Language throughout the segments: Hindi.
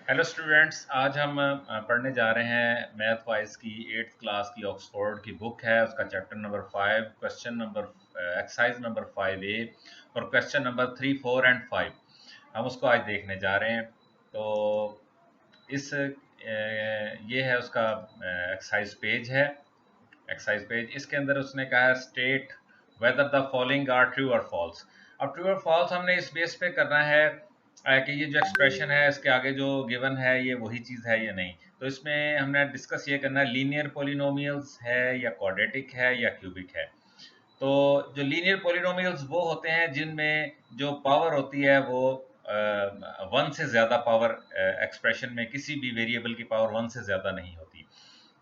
हेलो स्टूडेंट्स, आज हम पढ़ने जा रहे हैं मैथ वाइज की 8th क्लास की ऑक्सफोर्ड की बुक है। उसका chapter number 5, question number exercise number 5A और क्वेश्चन नंबर 3, 4 एंड 5 हम उसको आज देखने जा रहे हैं। तो ये है उसका एक्सरसाइज पेज है। एक्सरसाइज पेज इसके अंदर उसने कहा है state whether the following are true और फॉल्स। अब ट्रू और फॉल्स हमने इस बेस पे करना है कि ये जो एक्सप्रेशन है इसके आगे जो गिवन है ये वही चीज़ है या नहीं। तो इसमें हमने डिस्कस ये करना है लीनियर पोलिनोमियल्स है या क्वाड्रेटिक है या क्यूबिक है। तो जो लीनियर पोलिनोमियल्स वो होते हैं जिनमें जो पावर होती है वो 1 से ज़्यादा पावर, एक्सप्रेशन में किसी भी वेरिएबल की पावर 1 से ज़्यादा नहीं होती।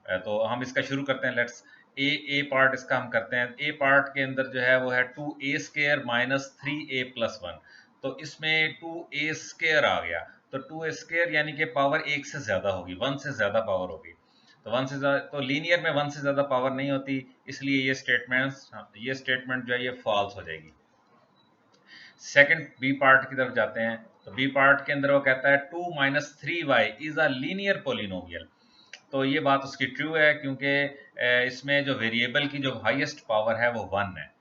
तो हम इसका शुरू करते हैं। लेट्स ए पार्ट इसका हम करते हैं। ए पार्ट के अंदर जो है वो है 2a² माइनस 3a+1। तो इसमें 2a² आ गया, तो 2a² यानी कि पावर 1 से ज़्यादा होगी, 1 से ज़्यादा पावर होगी। तो 1 से ज़्यादा, तो लीनियर में 1 से ज़्यादा पावर नहीं होती, इसलिए ये स्टेटमेंट जो है ये फॉल्स हो जाएगी। सेकंड बी पार्ट की तरफ जाते हैं। तो बी पार्ट के अंदर वो कहता है 2 minus 3y is a linear polynomial. तो ये बात उसकी ट्रू है, क्योंकि इसमें जो वेरिएबल की जो हाईएस्ट पावर है वो 1 है।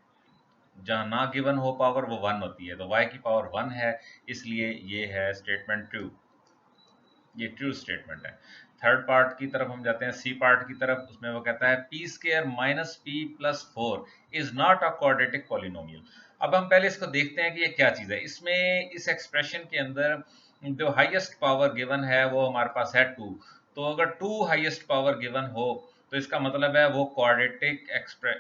जहाँ ना गिवन हो पावर वो 1 होती है, तो y की पावर 1 है, इसलिए ये है स्टेटमेंट ट्रू। ये ट्रू स्टेटमेंट है। थर्ड पार्ट की तरफ हम जाते हैं, सी पार्ट की तरफ। उसमें वो कहता है p² minus p+4 is not a quadratic polynomial. अब हम पहले इसको देखते हैं कि ये क्या चीज़ है। इसमें इस एक्सप्रेशन के अंदर जो हाईएस्ट पावर गिवन है वो हमारे पास है 2। तो अगर 2 हाईएस्ट पावर गिवन हो तो इसका मतलब है वो क्वाड्रेटिक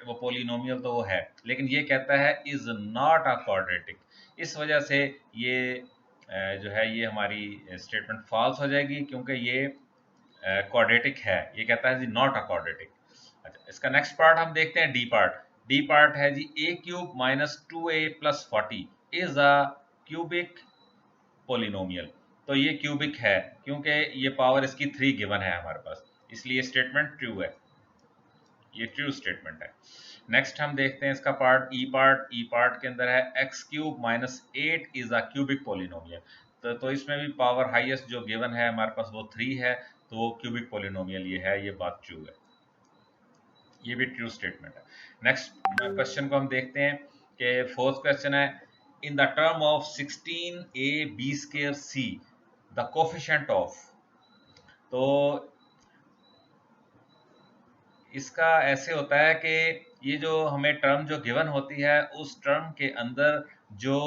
वो पोलिनोमियल तो वो है, लेकिन ये कहता है इज नॉट अ क्वाड्रेटिक। इस वजह से ये जो है ये हमारी स्टेटमेंट फॉल्स हो जाएगी, क्योंकि ये क्वाड्रेटिक है। ये कहता है जी नॉट अ क्वाड्रेटिक। अच्छा, इसका नेक्स्ट पार्ट हम देखते हैं, डी पार्ट। डी पार्ट है जी a³ minus 2a+40 is a cubic polynomial. तो ये क्यूबिक है क्योंकि ये पावर इसकी 3 गिवन है हमारे पास, इसलिए स्टेटमेंट ट्रू है। ये ट्रू स्टेटमेंट है। नेक्स्ट हम देखते हैं इसका पार्ट, ई पार्ट। ई पार्ट के अंदर है x³ minus 8 is a cubic polynomial. तो इसमें भी पावर हाईएस्ट जो गिवन है हमारे पास वो 3 है, तो वो क्यूबिक पोलिनोमियल ये है, ये बात ट्रू है। ये भी ट्रू स्टेटमेंट है। नेक्स्ट क्वेश्चन को हम देखते हैं कि फोर्थ क्वेश्चन है in the term of 16ab² the coefficient of. तो इसका ऐसे होता है कि ये जो हमें टर्म जो गिवन होती है उस टर्म के अंदर जो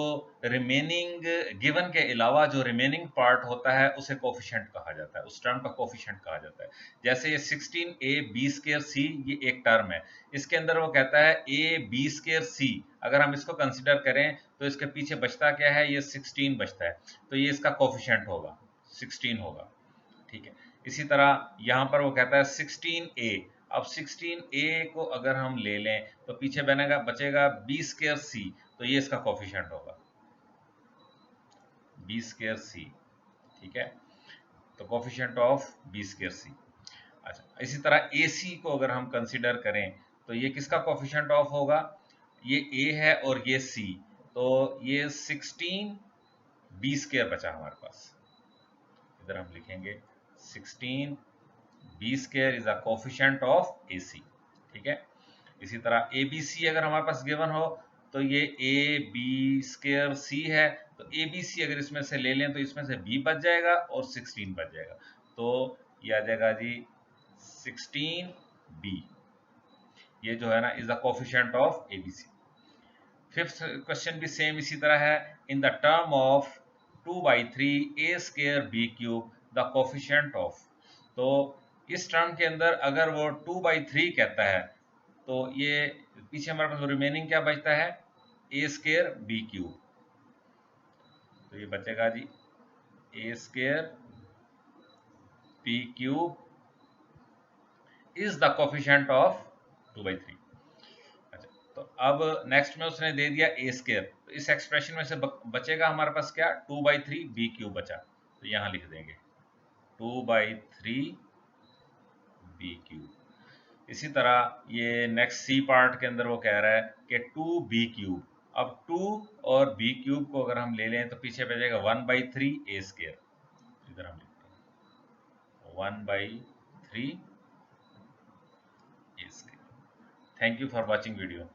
रिमेनिंग गिवन के अलावा जो रिमेनिंग पार्ट होता है उसे कोफिशिएंट कहा जाता है, उस टर्म का कोफिशिएंट कहा जाता है। जैसे ये 16ab²c ये एक टर्म है, इसके अंदर वो कहता है ab²c। अगर हम इसको कंसिडर करें तो इसके पीछे बचता क्या है, ये 16 बचता है, तो ये इसका कोफिशिएंट होगा, 16 होगा। ठीक है। इसी तरह यहाँ पर वो कहता है 16a। अब 16a को अगर हम ले लें तो पीछे बचेगा b²c, तो ये इसका कोफिशिएंट होगा b²c। ठीक है, तो कोफिशिएंट ऑफ b²c। अच्छा, इसी तरह ac को अगर हम कंसीडर करें तो ये किसका कोफिशिएंट ऑफ होगा, ये a है और ये c, तो ये 16 b² बचा हमारे पास। इधर हम लिखेंगे 16 b² is a coefficient of AC। ठीक है। इसी तरह ABC अगर हमारे पास गिवन हो तो ये ab²c है, तो ABC अगर इसमें से ले लें तो इसमें से b बच जाएगा और 16 बच जाएगा, तो ये आ जाएगा जी 16b। ये जो है ना is the coefficient of ABC। Fifth question भी सेम इसी तरह है, in the term of 2/3 a² b³ the coefficient of. तो इस टर्म के अंदर अगर वो 2/3 कहता है तो ये पीछे हमारे पास रिमेनिंग क्या बचता है, a² b³। तो ये बचेगा जी a² b³ is the coefficient of 2/3। अच्छा, तो अब नेक्स्ट में उसने दे दिया a², तो इस एक्सप्रेशन में से बचेगा हमारे पास क्या, 2/3 b³ बचा, तो यहां लिख देंगे 2/3 b³। इसी तरह ये नेक्स्ट सी पार्ट के अंदर वो कह रहा है कि 2b³। अब 2 और b³ को अगर हम ले लें तो पीछे बचेगा 1/3 a²। इधर हम लिखते हैं 1/3 a square. Thank you for watching video.